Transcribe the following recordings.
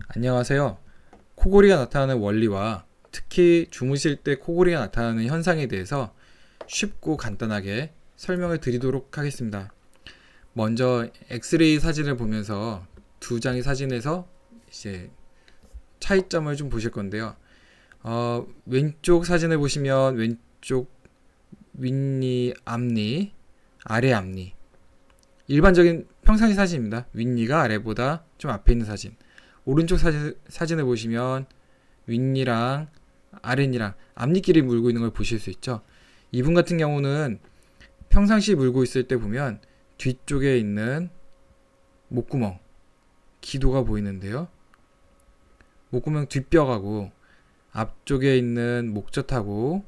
안녕하세요. 코골이가 나타나는 원리와 특히 주무실 때 코골이가 나타나는 현상에 대해서 쉽고 간단하게 설명을 드리도록 하겠습니다. 먼저 엑스레이 사진을 보면서 두 장의 사진에서 이제 차이점을 좀 보실 건데요. 왼쪽 사진을 보시면 왼쪽 윗니, 앞니, 아래 앞니. 일반적인 평상시 사진입니다. 윗니가 아래보다 좀 앞에 있는 사진. 오른쪽 사진을 보시면 윗니랑 아랫니랑 앞니끼리 물고 있는 걸 보실 수 있죠. 이분 같은 경우는 평상시 물고 있을 때 보면 뒤쪽에 있는 목구멍, 기도가 보이는데요. 목구멍 뒷뼈하고 앞쪽에 있는 목젖하고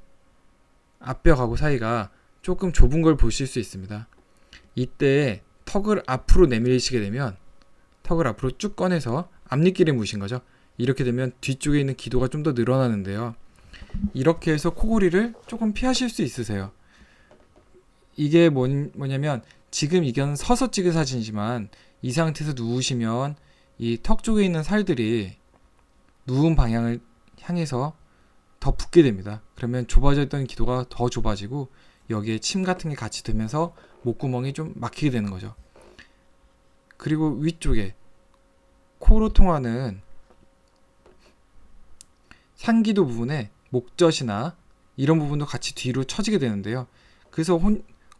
앞뼈하고 사이가 조금 좁은 걸 보실 수 있습니다. 이때 턱을 앞으로 내밀시게 되면 턱을 앞으로 쭉 꺼내서 앞니끼리 무신 거죠. 이렇게 되면 뒤쪽에 있는 기도가 좀 더 늘어나는데요. 이렇게 해서 코골이를 조금 피하실 수 있으세요. 이게 뭐냐면 지금 이건 서서 찍은 사진이지만 이 상태에서 누우시면 이 턱 쪽에 있는 살들이 누운 방향을 향해서 더 붓게 됩니다. 그러면 좁아져 있던 기도가 더 좁아지고 여기에 침 같은 게 같이 들면서 목구멍이 좀 막히게 되는 거죠. 그리고 위쪽에 코로 통하는 상기도 부분에 목젖이나 이런 부분도 같이 뒤로 처지게 되는데요. 그래서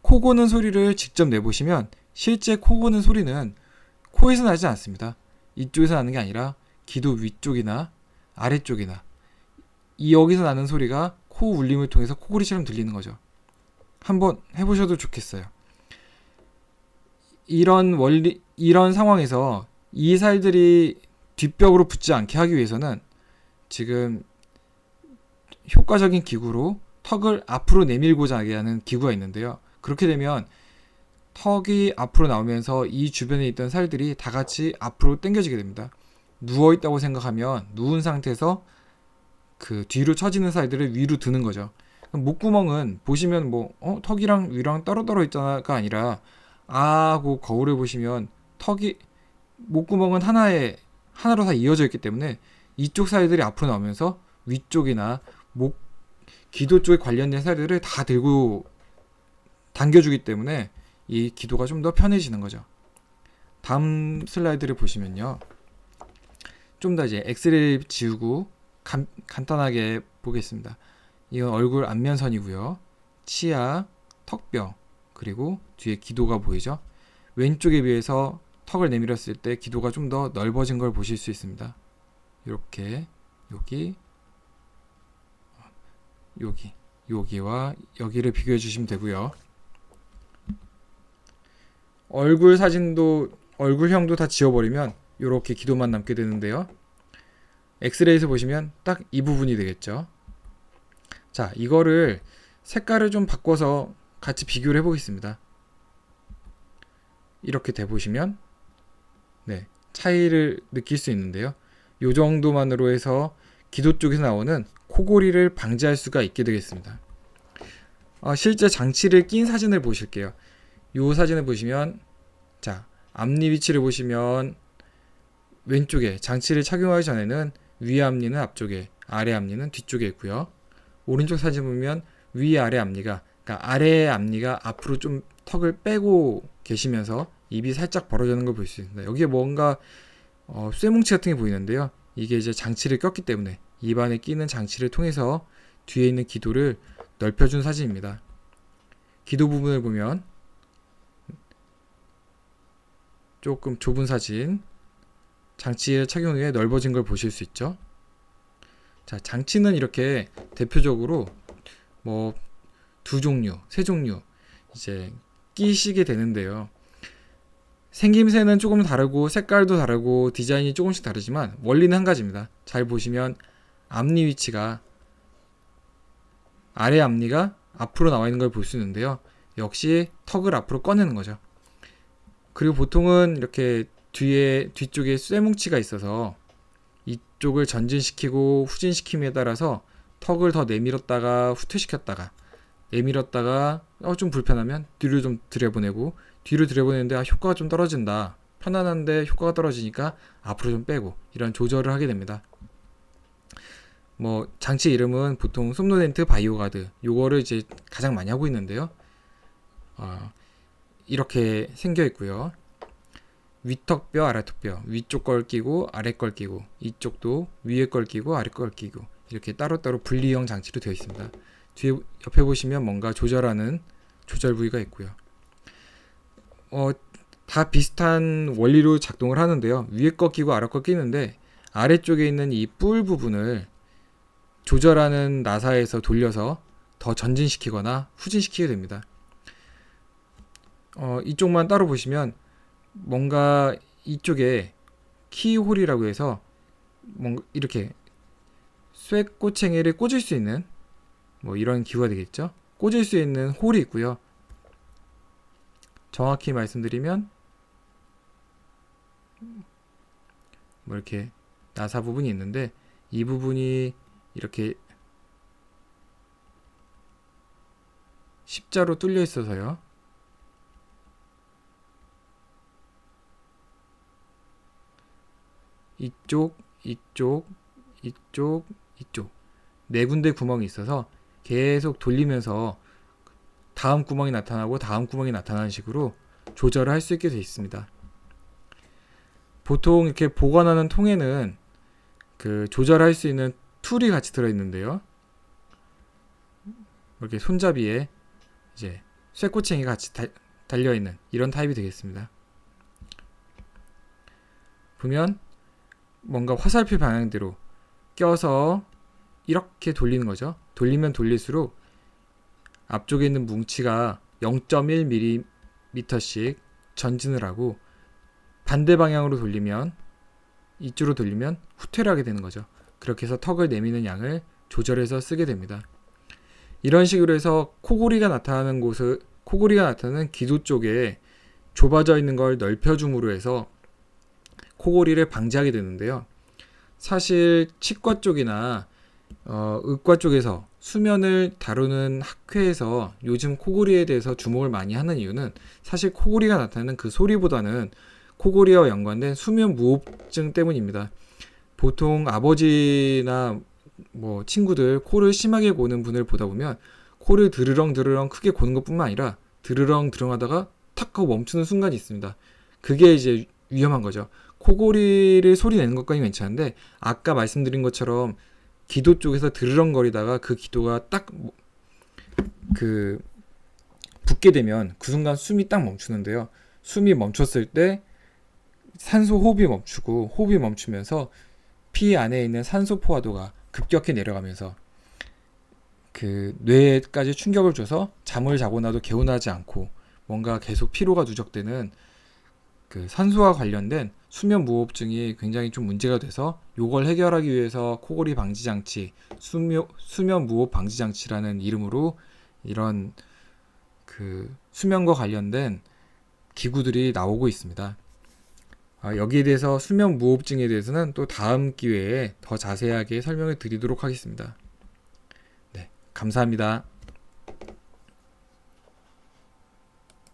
코 고는 소리를 직접 내보시면 실제 코 고는 소리는 코에서 나지 않습니다. 이쪽에서 나는 게 아니라 기도 위쪽이나 아래쪽이나 여기서 나는 소리가 코 울림을 통해서 코골이처럼 들리는 거죠. 한번 해보셔도 좋겠어요. 이런 상황에서 이 살들이 뒷벽으로 붙지 않게 하기 위해서는 지금 효과적인 기구로 턱을 앞으로 내밀고자 하게 하는 기구가 있는데요. 그렇게 되면 턱이 앞으로 나오면서 이 주변에 있던 살들이 다 같이 앞으로 당겨지게 됩니다. 누워있다고 생각하면 누운 상태에서 그 뒤로 처지는 살들을 위로 드는 거죠. 목구멍은 보시면 턱이랑 위랑 떨어져 있잖아가 아니라 하고 거울을 보시면 목구멍은 하나로 다 이어져 있기 때문에 이쪽 살들이 앞으로 나오면서 위쪽이나 기도 쪽에 관련된 살들을 다 들고 당겨주기 때문에 이 기도가 좀 더 편해지는 거죠. 다음 슬라이드를 보시면요. 좀 더 이제 엑스레이 지우고 간단하게 보겠습니다. 이건 얼굴 안면선이고요. 치아, 턱뼈, 그리고 뒤에 기도가 보이죠. 왼쪽에 비해서 턱을 내밀었을 때 기도가 좀 더 넓어진 걸 보실 수 있습니다. 이렇게 여기와 여기를 비교해 주시면 되고요. 얼굴형도 다 지워버리면 이렇게 기도만 남게 되는데요. 엑스레이에서 보시면 딱 이 부분이 되겠죠. 자, 이거를 색깔을 좀 바꿔서 같이 비교를 해보겠습니다. 이렇게 돼보시면 차이를 느낄 수 있는데요. 이 정도만으로 해서 기도 쪽에서 나오는 코골이를 방지할 수가 있게 되겠습니다. 실제 장치를 낀 사진을 보실게요. 이 사진을 보시면 앞니 위치를 보시면 왼쪽에 장치를 착용하기 전에는 위 앞니는 앞쪽에, 아래 앞니는 뒤쪽에 있고요. 오른쪽 사진 보면 위 아래 앞니가, 그러니까 아래 앞니가 앞으로 좀 턱을 빼고 계시면서 입이 살짝 벌어지는 걸 볼 수 있습니다. 여기에 뭔가 쇠뭉치 같은 게 보이는데요. 이게 이제 장치를 꼈기 때문에 입안에 끼는 장치를 통해서 뒤에 있는 기도를 넓혀준 사진입니다. 기도 부분을 보면 조금 좁은 사진, 장치의 착용 후에 넓어진 걸 보실 수 있죠. 자, 장치는 이렇게 대표적으로 두 종류, 세 종류 이제 끼시게 되는데요. 생김새는 조금 다르고 색깔도 다르고 디자인이 조금씩 다르지만 원리는 한 가지입니다. 잘 보시면 앞니 위치가 아래 앞니가 앞으로 나와 있는 걸 볼 수 있는데요. 역시 턱을 앞으로 꺼내는 거죠. 그리고 보통은 이렇게 뒤쪽에 쇠뭉치가 있어서 이쪽을 전진시키고 후진시킴에 따라서 턱을 더 내밀었다가 후퇴시켰다가 내밀었다가 좀 불편하면 뒤로 좀 들여보내고 뒤로 들여보내는데 효과가 좀 떨어진다. 편안한데 효과가 떨어지니까 앞으로 좀 빼고 이런 조절을 하게 됩니다. 뭐 장치 이름은 보통 솜노덴트 바이오가드, 요거를 이제 가장 많이 하고 있는데요. 이렇게 생겨 있고요. 위턱뼈, 아래턱뼈, 위쪽 걸 끼고 아래 걸 끼고, 이쪽도 위에 걸 끼고 아래 걸 끼고, 이렇게 따로따로 분리형 장치로 되어 있습니다. 뒤에 옆에 보시면 뭔가 조절하는 조절 부위가 있고요. 다 비슷한 원리로 작동을 하는데요. 위에 거 끼고 아래 거 끼는데 아래쪽에 있는 이 뿔 부분을 조절하는 나사에서 돌려서 더 전진시키거나 후진시키게 됩니다. 이쪽만 따로 보시면 뭔가 이쪽에 키홀이라고 해서 뭔가 이렇게 쇠꼬챙이를 꽂을 수 있는 뭐 이런 기구가 되겠죠. 꽂을 수 있는 홀이 있고요. 정확히 말씀드리면 뭐 이렇게 나사 부분이 있는데 이 부분이 이렇게 십자로 뚫려 있어서요. 이쪽, 이쪽, 이쪽, 이쪽 네 군데 구멍이 있어서 계속 돌리면서 다음 구멍이 나타나고 다음 구멍이 나타나는 식으로 조절을 할 수 있게 되어 있습니다. 보통 이렇게 보관하는 통에는 그 조절할 수 있는 툴이 같이 들어있는데요. 이렇게 손잡이에 이제 쇠꼬챙이가 같이 달려있는 이런 타입이 되겠습니다. 보면 뭔가 화살표 방향대로 껴서 이렇게 돌리는 거죠. 돌리면 돌릴수록 앞쪽에 있는 뭉치가 0.1mm씩 전진을 하고 반대 방향으로 돌리면 이쪽으로 돌리면 후퇴를 하게 되는 거죠. 그렇게 해서 턱을 내미는 양을 조절해서 쓰게 됩니다. 이런 식으로 해서 코골이가 나타나는 기도 쪽에 좁아져 있는 걸 넓혀줌으로 해서 코골이를 방지하게 되는데요. 사실 치과 쪽이나 의과 쪽에서 수면을 다루는 학회에서 요즘 코골이에 대해서 주목을 많이 하는 이유는 사실 코골이가 나타나는 그 소리보다는 코골이와 연관된 수면 무호흡증 때문입니다. 보통 아버지나 뭐 친구들 코를 심하게 고는 분을 보다 보면 코를 드르렁 크게 고는 것뿐만 아니라 드르렁 하다가 탁 하고 멈추는 순간이 있습니다. 그게 이제 위험한 거죠. 코골이를 소리 내는 것까지 괜찮은데 아까 말씀드린 것처럼 기도 쪽에서 드르렁거리다가 그 기도가 딱 붙게 되면 그 순간 숨이 딱 멈추는데요. 숨이 멈췄을 때 산소 호흡이 멈추고 호흡이 멈추면서 피 안에 있는 산소 포화도가 급격히 내려가면서 그 뇌에까지 충격을 줘서 잠을 자고 나도 개운하지 않고 뭔가 계속 피로가 누적되는 그 산소와 관련된 수면 무호흡증이 굉장히 좀 문제가 돼서 이걸 해결하기 위해서 코골이 방지 장치, 수면 무호흡 방지 장치라는 이름으로 이런 그 수면과 관련된 기구들이 나오고 있습니다. 여기에 대해서 수면 무호흡증에 대해서는 또 다음 기회에 더 자세하게 설명을 드리도록 하겠습니다. 네, 감사합니다.